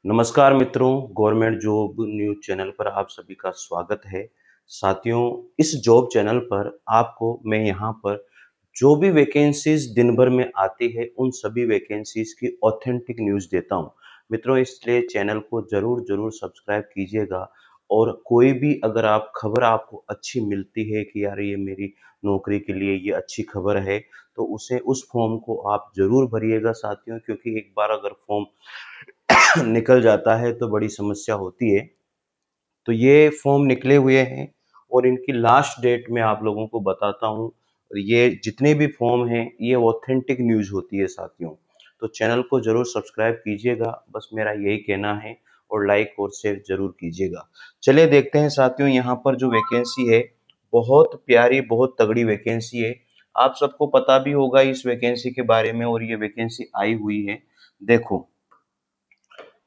नमस्कार मित्रों, government job news channel पर आप सभी का स्वागत है। साथियों, इस जॉब चैनल पर आपको मैं यहाँ पर जो भी वैकेंसीज़ दिन भर में आती है, उन सभी वैकेंसीज़ की ऑथेंटिक न्यूज़ देता हूँ। मित्रों, इसलिए चैनल को ज़रूर सब्सक्राइब कीजिएगा और कोई भी अगर आप खबर आपको अच्छी मिलती है कि यार ये मेरी नौकरी के लिए ये अच्छी खबर है, तो उस फॉर्म को आप ज़रूर भरिएगा साथियों, क्योंकि एक बार अगर फॉर्म निकल जाता है तो बड़ी समस्या होती है। तो ये फॉर्म निकले हुए हैं और इनकी लास्ट डेट मैं आप लोगों को बताता हूँ। और ये जितने भी फॉर्म हैं ये ऑथेंटिक न्यूज़ होती है साथियों। तो चैनल को ज़रूर सब्सक्राइब कीजिएगा, बस मेरा यही कहना है, और लाइक और शेयर ज़रूर कीजिएगा। चलिए देखते हैं साथियों, यहाँ पर जो वैकेंसी है बहुत प्यारी, बहुत तगड़ी वैकेंसी है। आप सबको पता भी होगा इस वैकेंसी के बारे में, और ये वैकेंसी आई हुई है। देखो,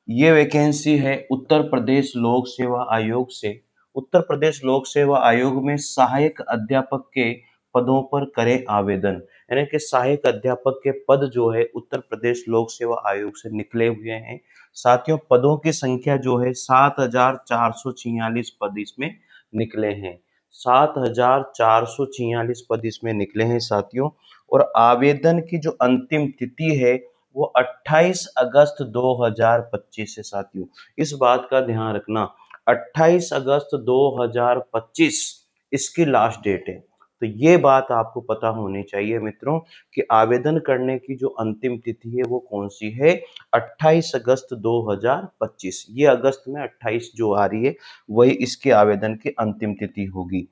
ये वैकेंसी है उत्तर प्रदेश लोक सेवा आयोग से। उत्तर प्रदेश लोक सेवा आयोग में सहायक अध्यापक के पदों पर करें आवेदन। यानी कि सहायक अध्यापक के पद जो है उत्तर प्रदेश लोक सेवा आयोग से निकले हुए हैं। साथियों, पदों की संख्या जो है 7,446 पद इसमें निकले हैं। 7,446 पद इसमें निकले हैं साथियों। और आवेदन की जो अंतिम तिथि है वो 28 अगस्त 2025 है साथियों। इस बात का ध्यान रखना, 28 अगस्त 2025 इसकी लास्ट डेट है। तो ये बात आपको पता होनी चाहिए मित्रों कि आवेदन करने की जो अंतिम तिथि है वो कौन सी है, 28 अगस्त 2025। ये अगस्त में 28 जो आ रही है वही इसके आवेदन की अंतिम तिथि होगी।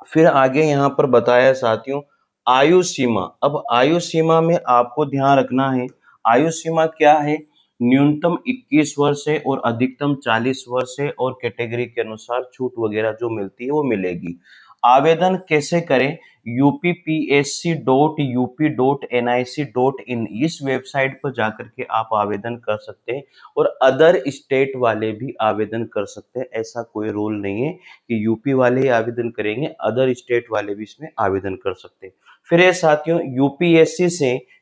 फिर आगे यहाँ पर बताया साथियों, आयु सीमा। अब आयु सीमा में आपको ध्यान रखना है, आयु सीमा क्या है। न्यूनतम 21 वर्ष है और अधिकतम 40 वर्ष है, और कैटेगरी के अनुसार छूट वगैरह जो मिलती है वो मिलेगी। आवेदन कैसे करें, uppsc.up.nic.in इस वेबसाइट पर जाकर के आप आवेदन कर सकते हैं। और अदर स्टेट वाले भी आवेदन कर सकते हैं, ऐसा कोई रूल नहीं है कि यूपी वाले ही आवेदन करेंगे, अदर स्टेट वाले भी इसमें आवेदन कर सकते हैं। फिर ये साथियों,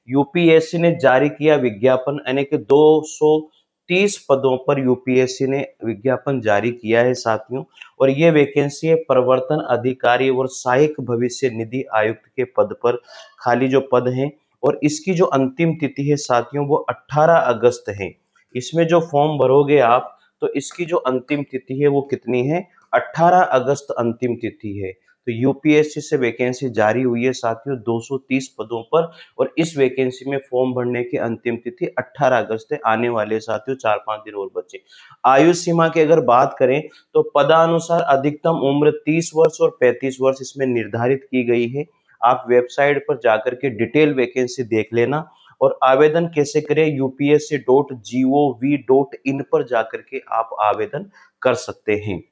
यूपीएससी ने जारी किया विज्ञापन, यानी कि 230 पदों पर यूपीएससी ने विज्ञापन जारी किया है साथियों। और ये वैकेंसी है प्रवर्तन अधिकारी और सहायक भविष्य निधि आयुक्त के पद पर, खाली जो पद हैं। और इसकी जो अंतिम तिथि है साथियों वो 18 अगस्त है। इसमें जो फॉर्म भरोगे आप, तो इसकी जो अंतिम तिथि है वो कितनी है, 18 अगस्त अंतिम तिथि है। तो यूपीएससी से वैकेंसी जारी हुई है साथियों 230 पदों पर, और इस वैकेंसी में फॉर्म भरने की अंतिम तिथि 18 अगस्त है। आने वाले साथियों 4-5 दिन और बचे। आयु सीमा की अगर बात करें तो पदानुसार अधिकतम उम्र 30 वर्ष और 35 वर्ष इसमें निर्धारित की गई है। आप वेबसाइट पर जाकर के डिटेल वैकेंसी देख लेना। और आवेदन कैसे करें, upsc.gov.in पर जाकर के आप आवेदन कर सकते हैं।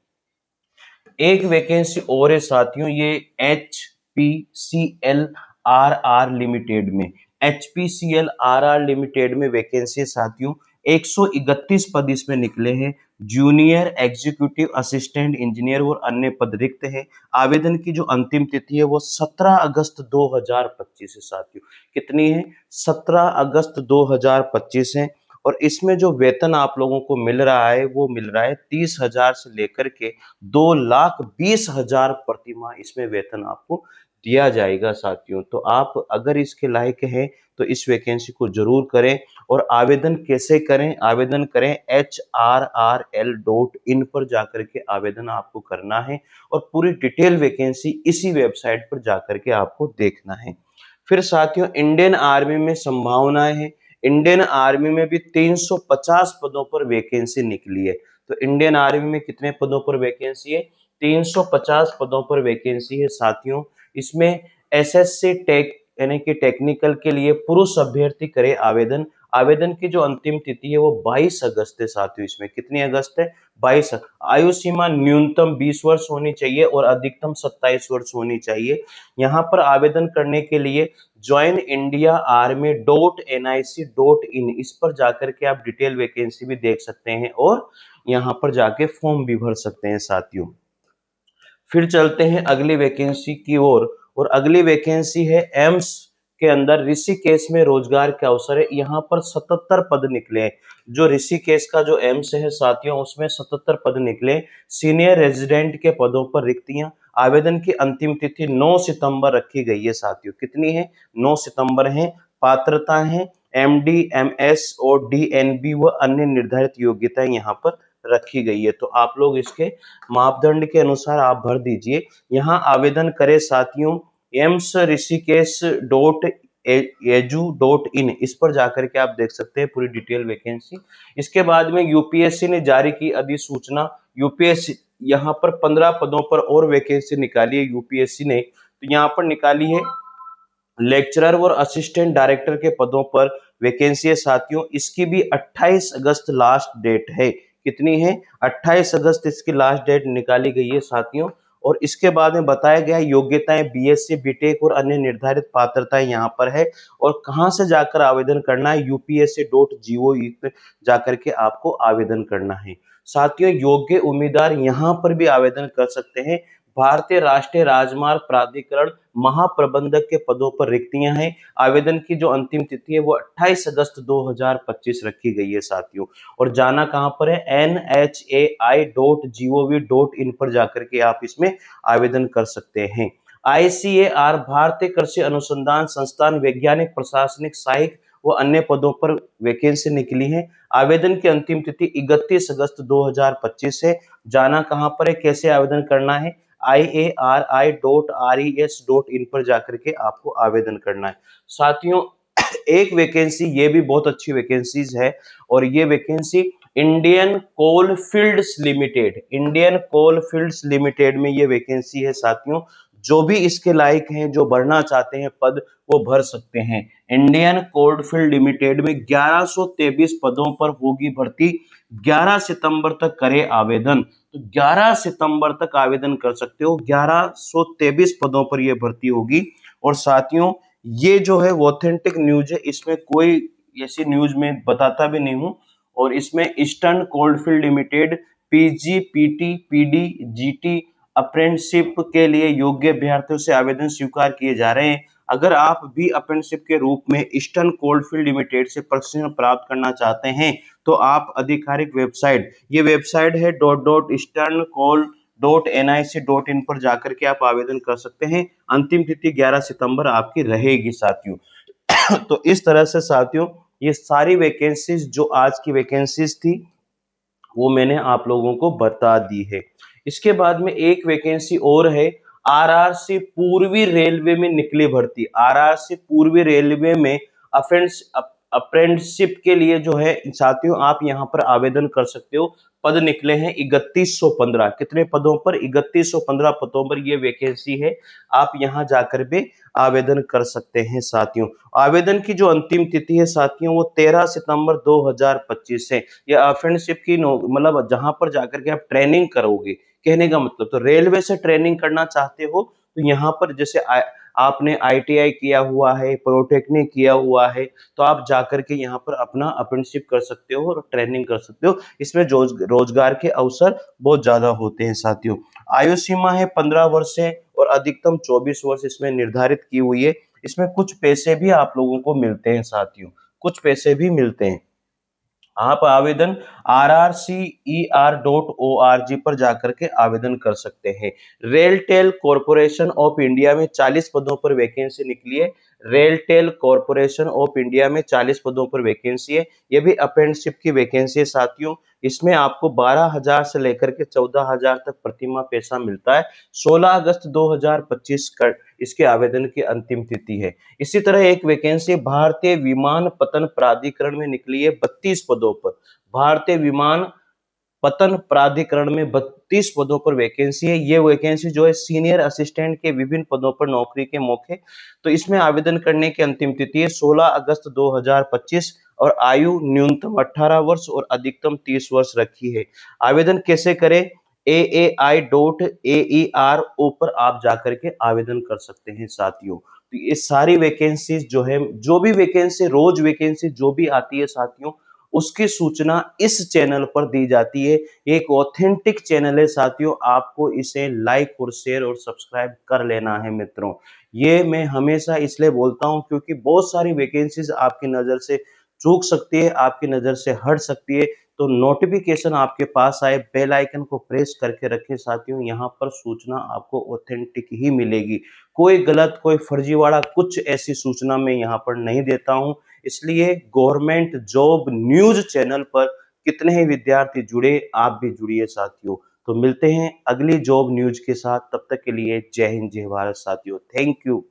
एक वैकेंसी और है साथियों, ये HPCL RR लिमिटेड में, HPCL RR लिमिटेड में वैकेंसी है साथियों। 131 पद इसमें निकले हैं। जूनियर एग्जीक्यूटिव असिस्टेंट इंजीनियर और अन्य पद रिक्त है। आवेदन की जो अंतिम तिथि है वो 17 अगस्त 2025 है साथियों। कितनी है, 17 अगस्त 2025 है। और इसमें जो वेतन आप लोगों को मिल रहा है वो मिल रहा है 30,000 से लेकर के 2,20,000 प्रतिमाह इसमें वेतन आपको दिया जाएगा साथियों। तो आप अगर इसके लायक हैं तो इस वैकेंसी को जरूर करें। और आवेदन कैसे करें, आवेदन करें HRRL.in पर जाकर के आवेदन आपको करना है। और पूरी डिटेल वैकेंसी इसी वेबसाइट पर जाकर के आपको देखना है। फिर साथियों, इंडियन आर्मी में संभावनाएं हैं। इंडियन आर्मी में भी 350 पदों पर वैकेंसी निकली है। तो इंडियन आर्मी में कितने पदों पर वैकेंसी है, 350 पदों पर वैकेंसी है साथियों। इसमें एसएससी टेक यानी कि टेक्निकल के लिए पुरुष अभ्यर्थी करे आवेदन। आवेदन की जो अंतिम तिथि है वो 22 अगस्त है साथियों। इसमें कितनी अगस्त है, 22। आयु सीमा न्यूनतम 20 वर्ष होनी चाहिए और अधिकतम 27 वर्ष होनी चाहिए। यहाँ पर आवेदन करने के लिए ज्वाइन इंडिया आर्मी .nic.in इस पर जाकर के आप डिटेल वैकेंसी भी देख सकते हैं, और यहाँ पर जाके फॉर्म भी भर सकते हैं साथियों। फिर चलते हैं अगली वैकेंसी की ओर। और अगली वैकेंसी है एम्स के अंदर ऋषिकेश में रोजगार के अवसर है। यहाँ पर 77 पद निकले हैं। जो ऋषिकेश का जो एम्स है साथियों, उसमें 77 पद निकले। सीनियर रेजिडेंट के पदों पर रिक्तियां। आवेदन की अंतिम तिथि 9 सितंबर रखी गई है साथियों। कितनी है? 9 सितंबर है। पात्रता है एमडी, एमएस और डीएनबी व अन्य निर्धारित योग्यताएं यहाँ पर रखी गई है। तो आप लोग इसके मापदंड के अनुसार आप भर दीजिए। यहाँ आवेदन करें साथियों AIIMS Rishikesh dot edu dot in, इस पर जाकर के आप देख सकते हैं पूरी डिटेल वैकेंसी। इसके बाद में यूपीएससी ने जारी की अधिसूचना। यूपीएससी यहाँ पर 15 पदों पर और वैकेंसी निकाली है यूपीएससी ने। तो यहाँ पर निकाली है लेक्चरर और असिस्टेंट डायरेक्टर के पदों पर वैकेंसी है साथियों। इसकी भी 28 अगस्त लास्ट डेट है। कितनी है? 28 अगस्त इसकी लास्ट डेट निकाली गई है साथियों। और इसके बाद में बताया गया योग्यताएं बीएससी, बीटेक और अन्य निर्धारित पात्रताएं यहाँ पर है। और कहां से जाकर आवेदन करना है? upsc.gov पे जाकर के आपको आवेदन करना है साथियों। योग्य उम्मीदवार यहाँ पर भी आवेदन कर सकते हैं। भारतीय राष्ट्रीय राजमार्ग प्राधिकरण महाप्रबंधक के पदों पर रिक्तियां हैं। आवेदन की जो अंतिम तिथि है वो 28 अगस्त 2025 रखी गई है साथियों। और जाना कहां पर है? nhai.gov.in पर जाकर के आप इसमें आवेदन कर सकते हैं। आईसीएआर भारतीय कृषि अनुसंधान संस्थान वैज्ञानिक, प्रशासनिक, सहायक व अन्य पदों पर वैकेंसी निकली है। आवेदन की अंतिम तिथि 31 अगस्त 2025 है। जाना कहां पर है? कैसे आवेदन करना है? iari.res.in पर जाकर के आपको आवेदन करना है साथियों। एक वैकेंसी ये भी बहुत अच्छी वैकेंसीज है और ये vacancy Indian coal fields limited, Indian coal fields limited में ये वैकेंसी है साथियों। जो भी इसके लायक हैं, जो भरना चाहते हैं पद, वो भर सकते हैं। इंडियन कोलफील्ड लिमिटेड में 1123 पदों पर होगी भर्ती। 11 सितंबर तक करें आवेदन। तो 11 सितंबर तक आवेदन कर सकते हो। 1123 पदों पर यह भर्ती होगी। और साथियों ये जो है वो ऑथेंटिक न्यूज है, इसमें कोई ऐसी न्यूज मैं बताता भी नहीं हूं। और इसमें eastern coalfield limited PG, PT, PD, GT apprenticeship के लिए योग्य अभ्यर्थियों से आवेदन स्वीकार किए जा रहे हैं। अगर आप भी अप्रेंटिसशिप के रूप में ईस्टर्न कोलफील्ड लिमिटेड से प्रशिक्षण प्राप्त करना चाहते हैं तो आप आधिकारिक वेबसाइट, ये वेबसाइट है .easterncoal.nic.in पर जाकर के आप आवेदन कर सकते हैं। अंतिम तिथि 11 सितंबर आपकी रहेगी साथियों। तो इस तरह से साथियों ये सारी वैकेंसीज जो आज की वैकेंसीज थी वो मैंने आप लोगों को बता दी है। इसके बाद में एक वैकेंसी और है, आरआरसी पूर्वी रेलवे में निकली भर्ती। आरआरसी पूर्वी रेलवे में अप्रेंटिसशिप के लिए जो है साथियों आप यहां पर आवेदन कर सकते हो। पद निकले हैं 3115। कितने पदों पर? 3115 पदों पर यह वैकेंसी है। आप यहां जाकर भी आवेदन कर सकते हैं साथियों। आवेदन की जो अंतिम तिथि है साथियों वो 13 सितंबर 2025 है। यह अप्रेंटिसशिप की मतलब जहां पर जाकर के आप ट्रेनिंग करोगे, कहने का मतलब तो रेलवे से ट्रेनिंग करना चाहते हो तो यहाँ पर जैसे आपने आईटीआई किया हुआ है, पॉलिटेक्निक किया हुआ है, तो आप जाकर के यहाँ पर अपना अप्रेंटिसशिप कर सकते हो और ट्रेनिंग कर सकते हो। इसमें रोजगार के अवसर बहुत ज्यादा होते हैं साथियों। आयु सीमा है 15 वर्ष है और अधिकतम 24 वर्ष इसमें निर्धारित की हुई है। इसमें कुछ पैसे भी आप लोगों को मिलते हैं साथियों, कुछ पैसे भी मिलते हैं। आप आवेदन rrcer.org पर जाकर के आवेदन कर सकते हैं। रेलटेल कॉरपोरेशन ऑफ इंडिया में 40 पदों पर वैकेंसी निकली है। रेलटेल कॉरपोरेशन ऑफ इंडिया में 40 पदों पर वैकेंसी है। यह भी अप्रेंटिसशिप की वैकेंसी है साथियों। इसमें आपको 12,000 से लेकर के 14,000 तक प्रतिमाह पैसा मिलता है। 16 अगस्त 2025 का इसके आवेदन की अंतिम तिथि है। इसी तरह एक वैकेंसी भारतीय विमानपत्तन प्राधिकरण में निकली है 32 पदों पर। भारतीय विमान पत्तन प्राधिकरण में 32 पदों पर वैकेंसी है। ये वैकेंसी जो है सीनियर असिस्टेंट के विभिन्न पदों पर नौकरी के मौके। तो इसमें आवेदन करने की अंतिम तिथि है 16 अगस्त 2025 और आयु न्यूनतम 18 वर्ष और अधिकतम 30 वर्ष रखी है। आवेदन कैसे करें? aai.aero पर आप जाकर के आवेदन कर सकते हैं साथियों। तो ये सारी वैकेंसीज जो है, जो भी वैकेंसी रोज वैकेंसी जो भी आती है साथियों, उसकी सूचना इस चैनल पर दी जाती है। एक ऑथेंटिक चैनल है साथियों, आपको इसे लाइक और शेयर और सब्सक्राइब कर लेना है मित्रों। ये मैं हमेशा इसलिए बोलता हूँ क्योंकि बहुत सारी वैकेंसीज आपकी नज़र से चूक सकती है, आपकी नज़र से हट सकती है। तो नोटिफिकेशन आपके पास आए, बेल आइकन को प्रेस करके रखें साथियों, यहाँ पर सूचना आपको ऑथेंटिक ही मिलेगी। कोई गलत, कोई फर्जीवाड़ा कुछ ऐसी सूचना मैं यहाँ पर नहीं देता हूँ। इसलिए गवर्नमेंट जॉब न्यूज़ चैनल पर कितने ही विद्यार्थी जुड़े, आप भी जुड़िए साथियों। तो मिलते हैं अगली जॉब न्यूज़ के साथ, तब तक के लिए जय हिंद, जय भारत साथियों। Thank you.